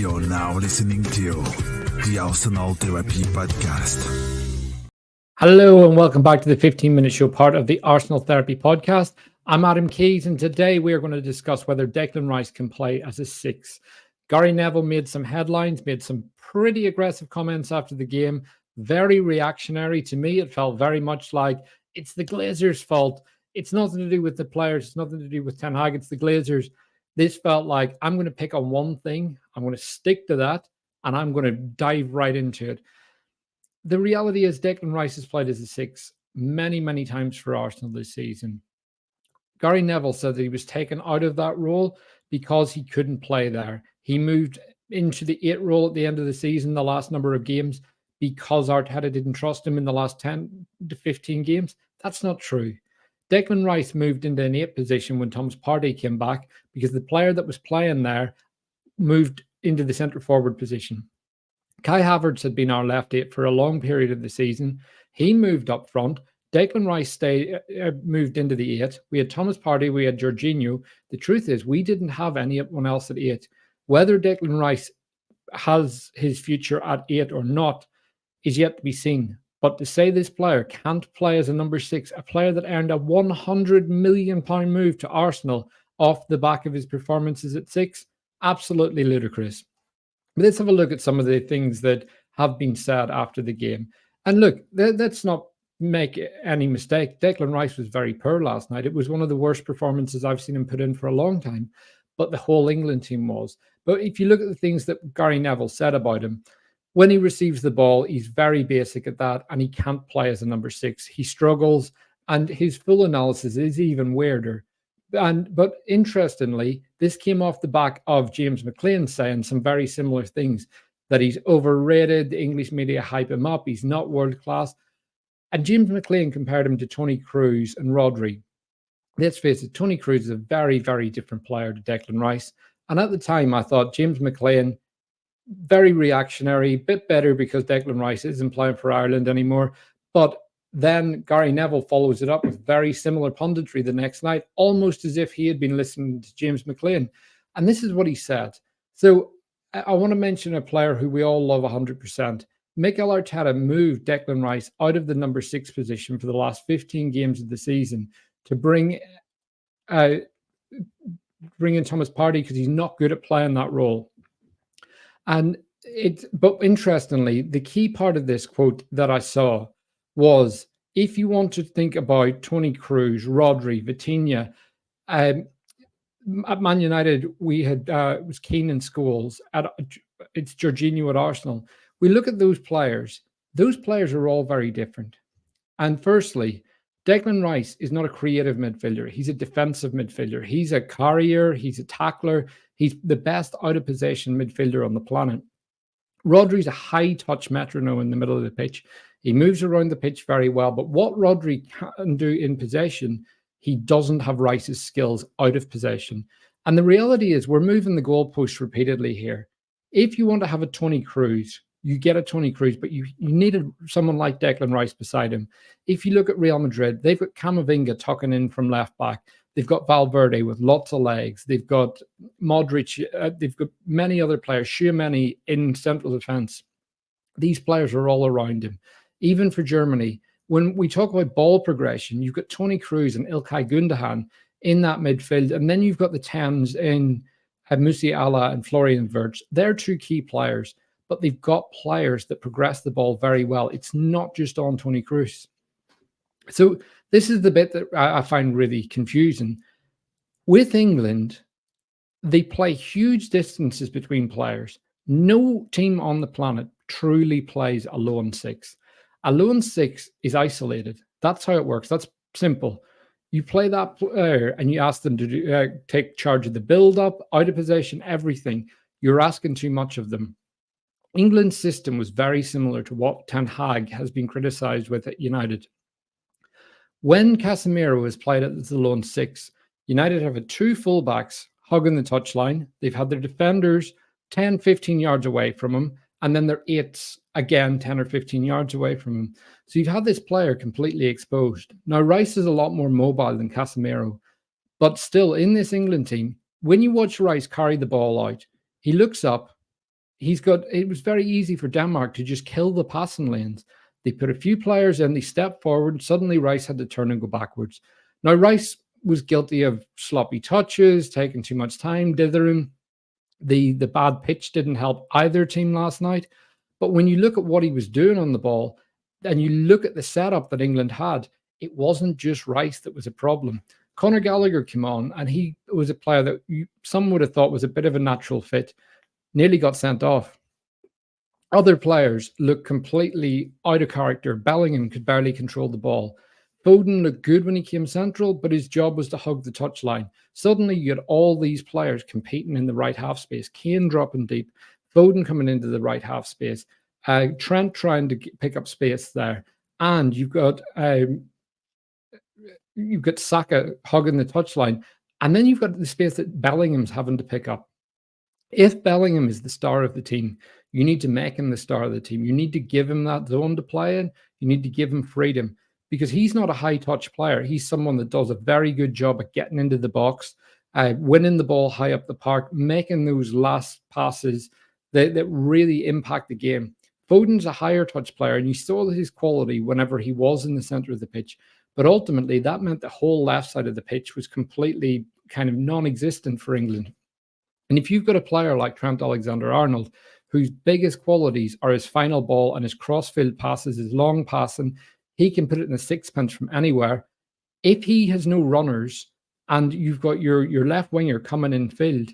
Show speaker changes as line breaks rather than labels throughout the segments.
You're now listening to the Arsenal Therapy Podcast.
Hello and welcome back to the 15-minute show, part of the Arsenal Therapy Podcast. I'm Adam Keys, and today we are going to discuss whether Declan Rice can play as a six. Gary Neville made some headlines, made some pretty aggressive comments after the game, very reactionary. To me, it felt very much like it's the Glazers' fault. It's nothing to do with the players. It's nothing to do with Ten Hag. It's the Glazers. This felt like I'm going to pick on one thing. I'm going to stick to that, and I'm going to dive right into it. The reality is Declan Rice has played as a six many, many times for Arsenal this season. Gary Neville said that he was taken out of that role because he couldn't play there. He moved into the 8 role at the end of the season, the last number of games, because Arteta didn't trust him in the last 10 to 15 games. That's not true. Declan Rice moved into an 8 position when Thomas Partey came back because the player that was playing there moved into the centre forward position. Kai Havertz had been our left 8 for a long period of the season. He moved up front. Declan Rice moved into the 8. We had Thomas Partey, we had Jorginho. The truth is, we didn't have anyone else at 8. Whether Declan Rice has his future at 8 or not is yet to be seen. But to say this player can't play as a number 6, a player that earned a £100 million move to Arsenal off the back of his performances at 6, absolutely ludicrous. But let's have a look at some of the things that have been said after the game. And look, let's not make any mistake. Declan Rice was very poor last night. It was one of the worst performances I've seen him put in for a long time. But the whole England team was. But if you look at the things that Gary Neville said about him, when he receives the ball, he's very basic at that, and he can't play as a number 6. He struggles, and his full analysis is even weirder. But interestingly, this came off the back of James McLean saying some very similar things, that he's overrated, the English media hype him up, he's not world class. And James McLean compared him to Toni Kroos and Rodri. Let's face it, Toni Kroos is a very, very different player to Declan Rice. And at the time, I thought James McLean, very reactionary, bit better because Declan Rice isn't playing for Ireland anymore. But then Gary Neville follows it up with very similar punditry the next night, almost as if he had been listening to James McLean. And this is what he said. So I want to mention a player who we all love 100%. Mikel Arteta moved Declan Rice out of the number 6 position for the last 15 games of the season to bring in Thomas Partey because he's not good at playing that role. But interestingly, the key part of this quote that I saw was, if you want to think about Toni Kroos, Rodri, Vitinha, at Man United, we had it was Keane and Scholes. It's Jorginho at Arsenal. We look at those players. Those players are all very different. And firstly, Declan Rice is not a creative midfielder. He's a defensive midfielder. He's a carrier. He's a tackler. He's the best out-of-possession midfielder on the planet. Rodri's a high-touch metronome in the middle of the pitch. He moves around the pitch very well. But what Rodri can do in possession, he doesn't have Rice's skills out of possession. And the reality is we're moving the goalposts repeatedly here. If you want to have a Toni Kroos, you get a Toni Kroos, but you needed someone like Declan Rice beside him. If you look at Real Madrid, they've got Camavinga tucking in from left back. They've got Valverde with lots of legs. They've got Modric. They've got many other players, Tchouaméni in central defence. These players are all around him. Even for Germany, when we talk about ball progression, you've got Toni Kroos and Ilkay Gundogan in that midfield. And then you've got the 10s in Musiala and Florian Wirtz. They're 2 key players, but they've got players that progress the ball very well. It's not just on Toni Kroos. So this is the bit that I find really confusing. With England, they play huge distances between players. No team on the planet truly plays a lone 6. A lone 6 is isolated. That's how it works. That's simple. You play that player and you ask them to take charge of the build-up, out of possession, everything. You're asking too much of them. England's system was very similar to what Ten Hag has been criticised with at United. When Casemiro has played as the lone 6, United have had 2 fullbacks hugging the touchline. They've had their defenders 10, 15 yards away from him, and then their 8s again 10 or 15 yards away from him. So you've had this player completely exposed. Now, Rice is a lot more mobile than Casemiro, but still in this England team, when you watch Rice carry the ball out, he looks up, it was very easy for Denmark to just kill the passing lanes. They put a few players in, they stepped forward, suddenly Rice had to turn and go backwards. Now, Rice was guilty of sloppy touches, taking too much time, dithering. The bad pitch didn't help either team last night. But when you look at what he was doing on the ball, and you look at the setup that England had, it wasn't just Rice that was a problem. Conor Gallagher came on, and he was a player that some would have thought was a bit of a natural fit. Nearly got sent off. Other players looked completely out of character. Bellingham could barely control the ball. Foden looked good when he came central, but his job was to hug the touchline. Suddenly, you had all these players competing in the right half space. Kane dropping deep, Foden coming into the right half space, Trent trying to pick up space there, and you've got Saka hugging the touchline, and then you've got the space that Bellingham's having to pick up. If Bellingham is the star of the team, you need to make him the star of the team. You need to give him that zone to play in. You need to give him freedom, because he's not a high-touch player. He's someone that does a very good job at getting into the box, winning the ball high up the park, making those last passes that really impact the game. Foden's a higher-touch player, and you saw his quality whenever he was in the center of the pitch. But ultimately, that meant the whole left side of the pitch was completely kind of non-existent for England. And if you've got a player like Trent Alexander-Arnold, whose biggest qualities are his final ball and his cross-field passes, his long passing, he can put it in a sixpence from anywhere. If he has no runners and you've got your left winger coming in field,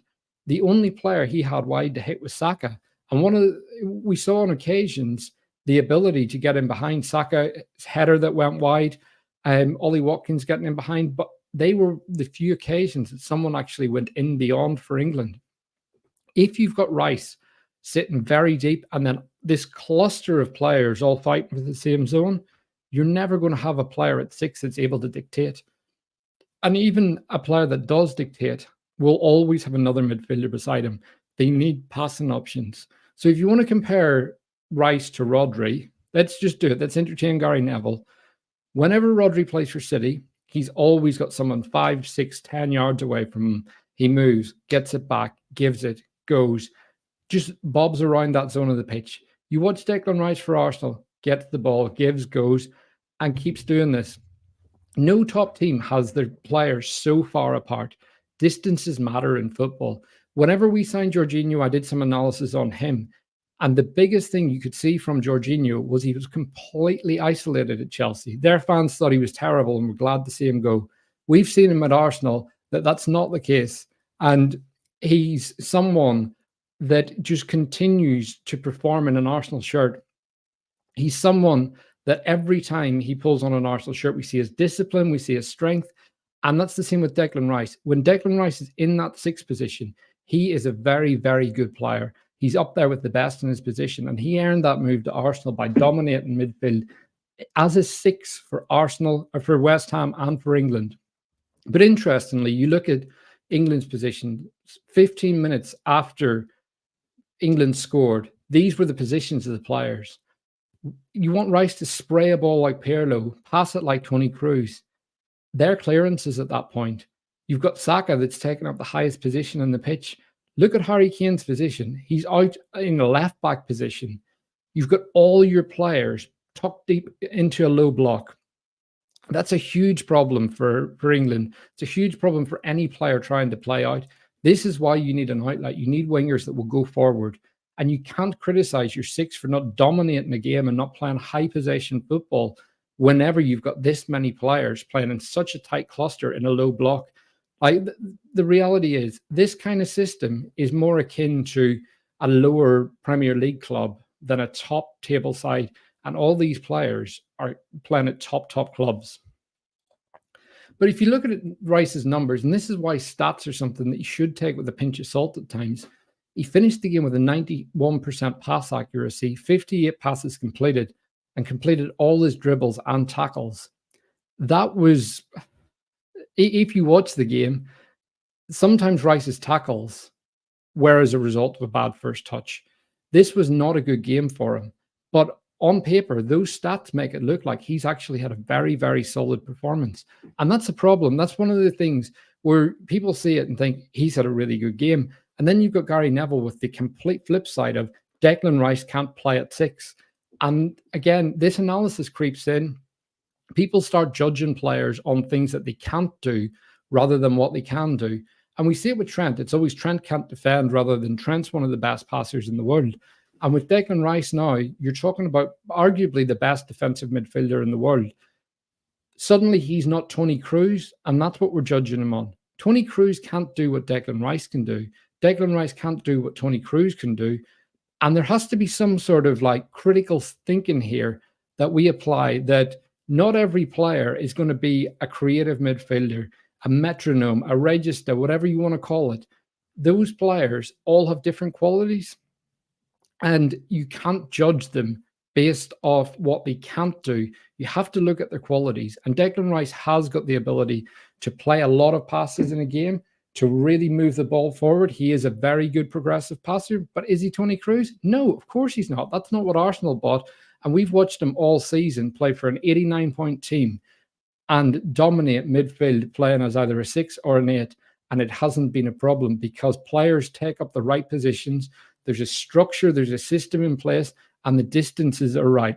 the only player he had wide to hit was Saka. And we saw on occasions the ability to get in behind Saka's header that went wide, Ollie Watkins getting in behind, but they were the few occasions that someone actually went in beyond for England. If you've got Rice sitting very deep and then this cluster of players all fighting for the same zone, you're never going to have a player at 6 that's able to dictate. And even a player that does dictate will always have another midfielder beside him. They need passing options. So if you want to compare Rice to Rodri, let's just do it. Let's entertain Gary Neville. Whenever Rodri plays for City, he's always got someone 5, 6, 10 yards away from him. He moves, gets it back, gives it, goes, just bobs around that zone of the pitch. You watch Declan Rice for Arsenal, gets the ball, gives, goes, and keeps doing this. No top team has their players so far apart. Distances matter in football. Whenever we signed Jorginho, I did some analysis on him. And the biggest thing you could see from Jorginho was he was completely isolated at Chelsea. Their fans thought he was terrible and were glad to see him go. We've seen him at Arsenal that's not the case. And he's someone that just continues to perform in an Arsenal shirt. He's someone that every time he pulls on an Arsenal shirt, we see his discipline, we see his strength. And that's the same with Declan Rice. When Declan Rice is in that 6th position, he is a very, very good player. He's up there with the best in his position, and he earned that move to Arsenal by dominating midfield as a 6 for Arsenal, or for West Ham and for England. But interestingly, you look at England's position, 15 minutes after England scored, these were the positions of the players. You want Rice to spray a ball like Pirlo, pass it like Toni Kroos. Their clearances at that point. You've got Saka that's taken up the highest position in the pitch. Look at Harry Kane's position. He's out in the left-back position. You've got all your players tucked deep into a low block. That's a huge problem for England. It's a huge problem for any player trying to play out. This is why you need an outlet. You need wingers that will go forward. And you can't criticize your 6 for not dominating the game and not playing high possession football whenever you've got this many players playing in such a tight cluster in a low block. The reality is this kind of system is more akin to a lower Premier League club than a top table side. And all these players are playing at top clubs. But if you look at Rice's numbers, and this is why stats are something that you should take with a pinch of salt at times, he finished the game with a 91% pass accuracy, 58 passes completed, and completed all his dribbles and tackles. That was, if you watch the game, sometimes Rice's tackles were as a result of a bad first touch. This was not a good game for him. But on paper, those stats make it look like he's actually had a very, very solid performance. And that's a problem. That's one of the things where people see it and think he's had a really good game. And then you've got Gary Neville with the complete flip side of Declan Rice can't play at 6. And again, this analysis creeps in. People start judging players on things that they can't do rather than what they can do. And we see it with Trent. It's always Trent can't defend rather than Trent's one of the best passers in the world. And with Declan Rice now, you're talking about arguably the best defensive midfielder in the world. Suddenly he's not Tony Cruz, and that's what we're judging him on. Tony Cruz can't do what Declan Rice can do. Declan Rice can't do what Tony Cruz can do. And there has to be some sort of like critical thinking here that we apply, that not every player is going to be a creative midfielder, a metronome, a register, whatever you want to call it. Those players all have different qualities, and you can't judge them based off what they can't do. You have to look at their qualities. And Declan Rice has got the ability to play a lot of passes in a game, to really move the ball forward. He is a very good progressive passer, but is he Tony Cruz? No, of course he's not. That's not what Arsenal bought. And we've watched him all season play for an 89-point team and dominate midfield, playing as either a 6 or an 8. And it hasn't been a problem because players take up the right positions. There's a structure, there's a system in place, and the distances are right.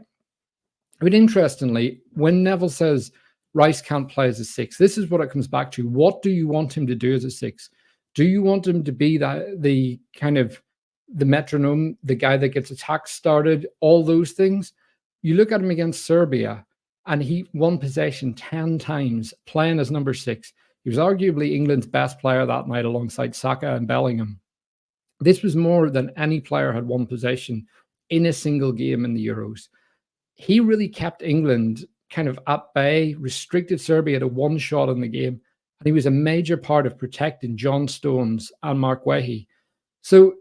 But interestingly, when Neville says Rice can't play as a 6, this is what it comes back to. What do you want him to do as a 6? Do you want him to be the kind of the metronome, the guy that gets attacks started, all those things? You look at him against Serbia, and he won possession 10 times playing as number 6. He was arguably England's best player that night alongside Saka and Bellingham. This was more than any player had won possession in a single game in the Euros. He really kept England kind of at bay, restricted Serbia to one shot in the game. And he was a major part of protecting John Stones and Mark Wehi. So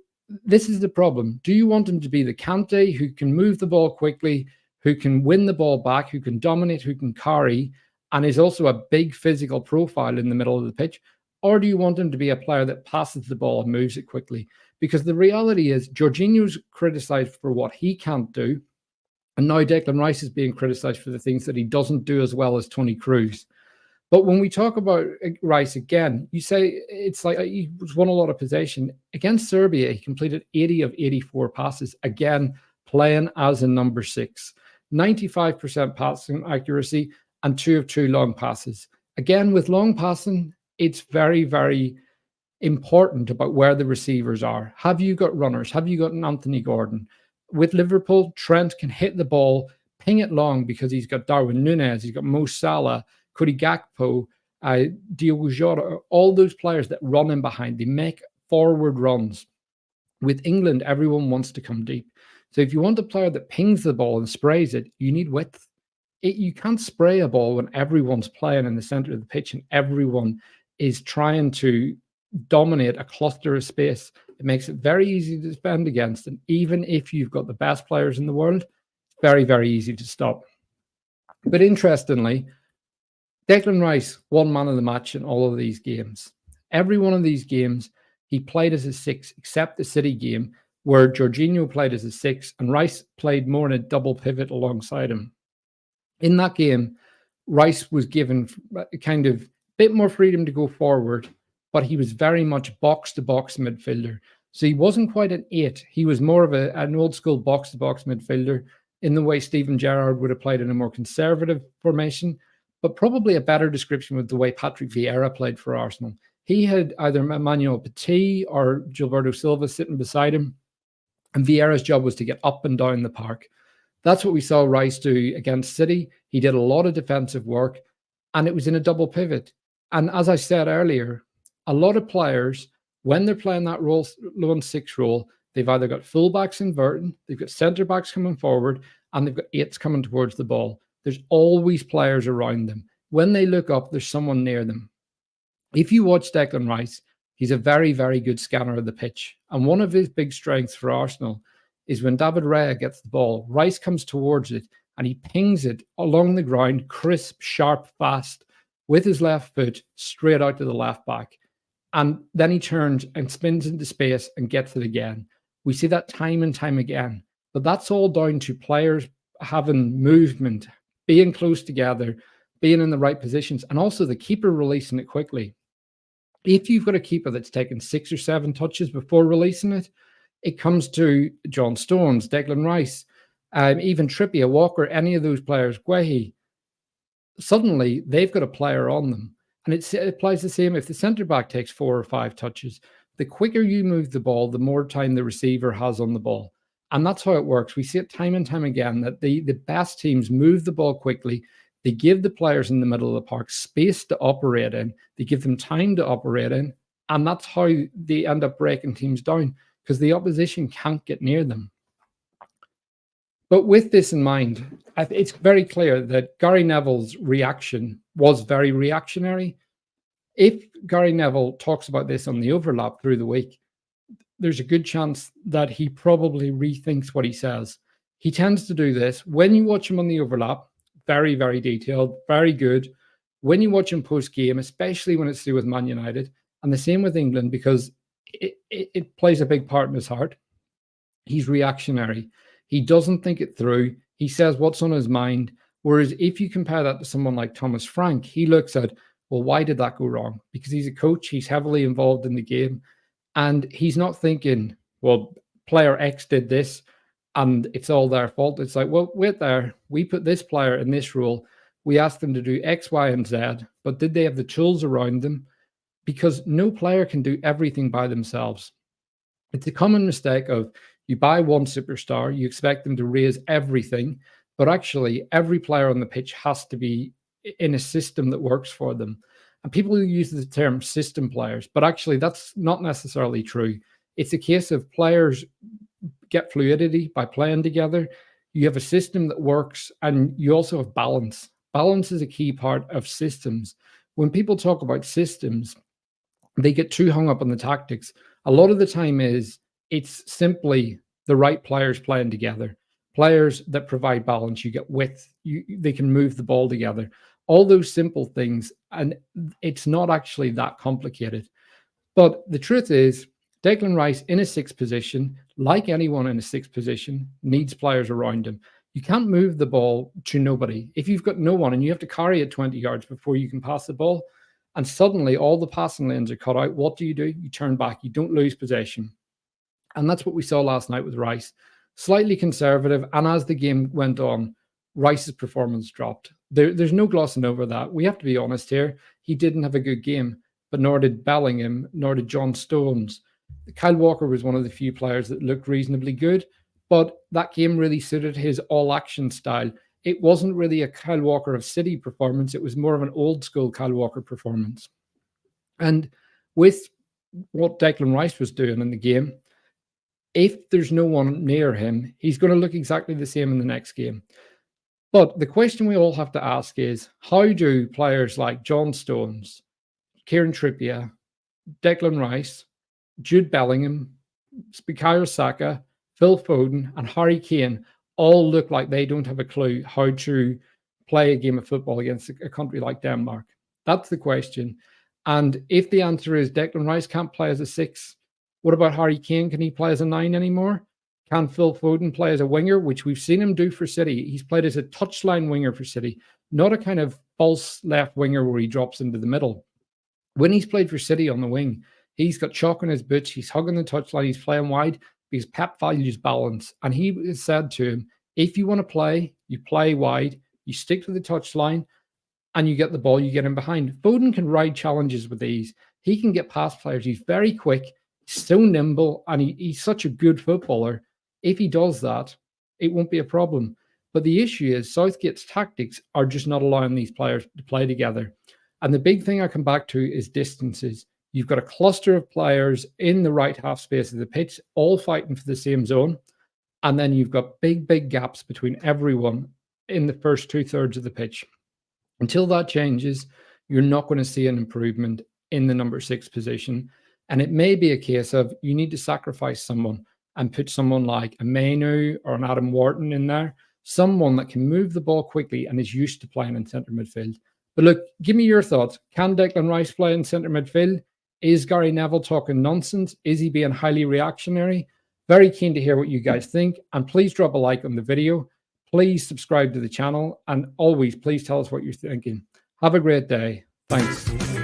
this is the problem. Do you want him to be the Kante who can move the ball quickly, who can win the ball back, who can dominate, who can carry, and is also a big physical profile in the middle of the pitch? Or do you want him to be a player that passes the ball and moves it quickly? Because the reality is Jorginho's criticized for what he can't do. And now Declan Rice is being criticized for the things that he doesn't do as well as Tony Cruz. But when we talk about Rice again, you say it's like he won a lot of possession. Against Serbia, he completed 80 of 84 passes, again, playing as a number 6. 95% passing accuracy and 2 of 2 long passes. Again, with long passing, it's very, very important about where the receivers are. Have you got runners? Have you got an Anthony Gordon? With Liverpool, Trent can hit the ball, ping it long because he's got Darwin Núñez, he's got Mo Salah, Cody Gakpo, Diogo Jota, all those players that run in behind. They make forward runs. With England, everyone wants to come deep. So if you want a player that pings the ball and sprays it, you need width. You can't spray a ball when everyone's playing in the center of the pitch and everyone is trying to dominate a cluster of space. It makes it very easy to defend against. And even if you've got the best players in the world, it's very, very easy to stop. But interestingly, Declan Rice won man of the match in all of these games. Every one of these games, he played as a 6, except the City game, where Jorginho played as a 6 and Rice played more in a double pivot alongside him. In that game, Rice was given kind of bit more freedom to go forward, but he was very much box-to-box midfielder. So he wasn't quite an 8. He was more of an old-school box-to-box midfielder in the way Steven Gerrard would have played in a more conservative formation, but probably a better description with the way Patrick Vieira played for Arsenal. He had either Emmanuel Petit or Gilberto Silva sitting beside him, and Vieira's job was to get up and down the park. That's what we saw Rice do against City. He did a lot of defensive work, and it was in a double pivot. And as I said earlier, a lot of players, when they're playing that role, 1-6 role, they've either got fullbacks inverting, they've got centre-backs coming forward, and they've got 8s coming towards the ball. There's always players around them. When they look up, there's someone near them. If you watch Declan Rice, he's a very, very good scanner of the pitch. And one of his big strengths for Arsenal is when David Raya gets the ball, Rice comes towards it and he pings it along the ground, crisp, sharp, fast, with his left foot straight out to the left back. And then he turns and spins into space and gets it again. We see that time and time again. But that's all down to players having movement, being close together, being in the right positions, and also the keeper releasing it quickly. If you've got a keeper that's taken 6 or 7 touches before releasing it, it comes to John Stones, Declan Rice, even Trippier, Walker, any of those players, Guehi. Suddenly, they've got a player on them. And it applies the same if the centre-back takes 4 or 5 touches. The quicker you move the ball, the more time the receiver has on the ball. And that's how it works. We see it time and time again that the best teams move the ball quickly. They give the players in the middle of the park space to operate in. They give them time to operate in. And that's how they end up breaking teams down, because the opposition can't get near them. But with this in mind, it's very clear that Gary Neville's reaction was very reactionary. If Gary Neville talks about this on the overlap through the week, there's a good chance that he probably rethinks what he says. He tends to do this. When you watch him on the overlap, very, very detailed, very good. When you watch him post-game, especially when it's to do with Man United, and the same with England, because it plays a big part in his heart, he's reactionary. He doesn't think it through. He says what's on his mind. Whereas if you compare that to someone like Thomas Frank, he looks at, well, why did that go wrong? Because he's a coach, he's heavily involved in the game, and he's not thinking, well, player X did this and it's all their fault. It's like, well, wait there. We put this player in this role. We asked them to do X, Y, and Z, but did they have the tools around them? Because no player can do everything by themselves. It's a common mistake of you buy one superstar, you expect them to raise everything, but actually every player on the pitch has to be in a system that works for them. And people who use the term system players, but actually that's not necessarily true. It's a case of players get fluidity by playing together. You have a system that works, and you also have balance. Balance is a key part of systems. When people talk about systems, they get too hung up on the tactics. A lot of the time it's simply the right players playing together, players that provide balance. You get width, they can move the ball together, all those simple things. And it's not actually that complicated. But the truth is, Declan Rice in a 6th position, like anyone in a 6th position, needs players around him. You can't move the ball to nobody. If you've got no one and you have to carry it 20 yards before you can pass the ball, and suddenly all the passing lanes are cut out, what do? You turn back. You don't lose possession. And that's what we saw last night with Rice. Slightly conservative, and as the game went on, Rice's performance dropped. There's no glossing over that. We have to be honest here. He didn't have a good game, but nor did Bellingham, nor did John Stones. Kyle Walker was one of the few players that looked reasonably good, but that game really suited his all-action style. It wasn't really a Kyle Walker of City performance. It was more of an old-school Kyle Walker performance. And with what Declan Rice was doing in the game, if there's no one near him, he's going to look exactly the same in the next game. But the question we all have to ask is, how do players like John Stones, Kieran Trippier, Declan Rice, Jude Bellingham, Bukayo Saka, Phil Foden, and Harry Kane all look like they don't have a clue how to play a game of football against a country like Denmark? That's the question. And if the answer is Declan Rice can't play as a 6, what about Harry Kane? Can he play as a 9 anymore? Can Phil Foden play as a winger, which we've seen him do for City? He's played as a touchline winger for City, not a kind of false left winger where he drops into the middle. When he's played for City on the wing, he's got chalk on his boots, he's hugging the touchline, he's playing wide because Pep values balance. And he has said to him, if you want to play, you play wide, you stick to the touchline, and you get the ball, you get him behind. Foden can ride challenges with ease. He can get past players. He's very quick, so nimble, and he's such a good footballer. If he does that, it won't be a problem. But the issue is Southgate's tactics are just not allowing these players to play together. And the big thing I come back to is distances. You've got a cluster of players in the right half space of the pitch, all fighting for the same zone. And then you've got big, big gaps between everyone in the first 2/3 of the pitch. Until that changes, you're not going to see an improvement in the number 6 position. And it may be a case of you need to sacrifice someone and put someone like a Mainu or an Adam Wharton in there, someone that can move the ball quickly and is used to playing in centre midfield. But look, give me your thoughts. Can Declan Rice play in centre midfield? Is Gary Neville talking nonsense? Is he being highly reactionary? Very keen to hear what you guys think. And please drop a like on the video. Please subscribe to the channel. And always, please tell us what you're thinking. Have a great day. Thanks.